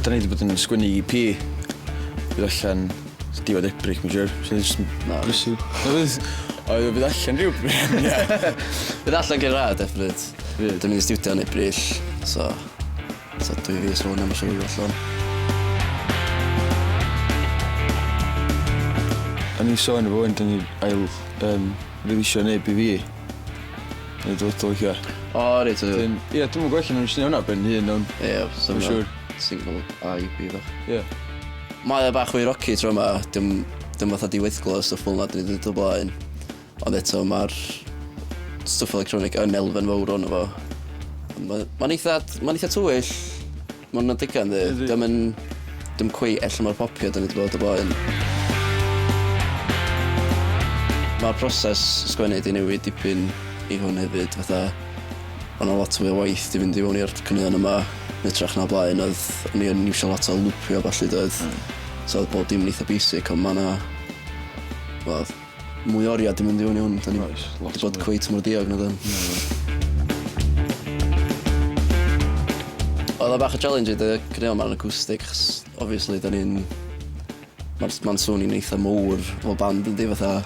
Da ni wedi bod yn sgwennu EP. Bydd allan diwedd Ebrill, mae'n siwr. Sy'n just brysw. Bydd allan rhyw bryd. Bydd allan gyda definite. Dwi'n mynd i studio yn Ebrill, so 2 fis hwn am y siwr allan. A ni sôn efo hwn, da ni ail relisio neb i fi. Neu dod o'ch ia. O, reit o dwi. Ie, dwi'n mwyn gwella nhw'n sy'n hwnna ben hyn o'n... Ie, Mae'n siwr. Single a EP bach. Ie. Mae bach fwy rocky tro yma, dim fatha diweithglo o stwff fel na dyn ni wedi dod o blaen. Ond eto mae'r stwff electronic yn elfen fawr o'n efo. Mae'n eitha tywyll. Mae'n digan ddi. Dim cwy ella mae'r popio dyn ni wedi bod o blaen. Mae'r proses sgwennu di newid dipyn i hwn hefyd. Fatha, o'n lot fwy o waith di fynd i fewn i'r cynnion yma. Metrach na blaen, o'n i'n iwsio lot o lwpio a falle doedd. So oedd bod dim yn eitha basic, ond mae yna... Wel, mwy oriau dim mynd i fewn i hwn. Da ni wedi bod cweit mor diog na dyn. Oedd o bach o challenge i dy cynnion ma'n acoustic, chos obviously da ni'n... Mae'n sŵn i'n eitha mowr o band yndi fatha.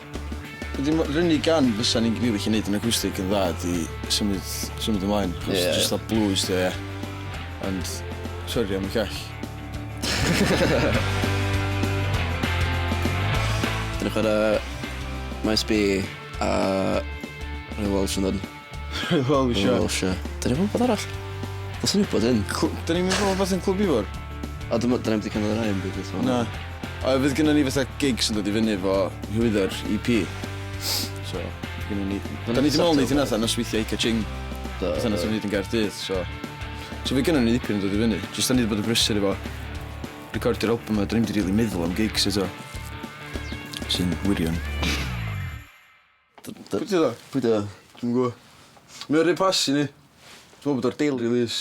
Rynnu gan fysa ni'n gwneud eich wneud yn acoustic yn dda di symud ymlaen. Just a blues di, ie. Ond, sori am y call. Dyn nhw'n chwarae Maes B a Rhyw Welsh yn dod. Rhyw Welsh, ie. Dyn nhw'n bod arall? Dos ni'n bod yn? Dyn ni'n mynd bod yn clwb Ifor? A dyn nhw'n wedi cynnig yn rhaid yn byd. Na. A fydd gynnu ni fatha gigs yn dod i fyny efo hwyddo'r EP. So, gynnu ni... Da ni ddim ond neud hynna nos weithiau Ica Ching. Fatha na ti'n neud yn Gaerdydd, so... So fe gynnu ni ddipyn yn dod i fyny. Just da ni wedi bod yn brysur efo recordio'r album a da ni'n wedi meddwl am gigs eto. Sy'n wirion. Pwy ti ddo? Pwy ti ddo? Dwi'n gwybod. Mae'n rhaid pas i ni. Dwi'n meddwl bod o'r daily release.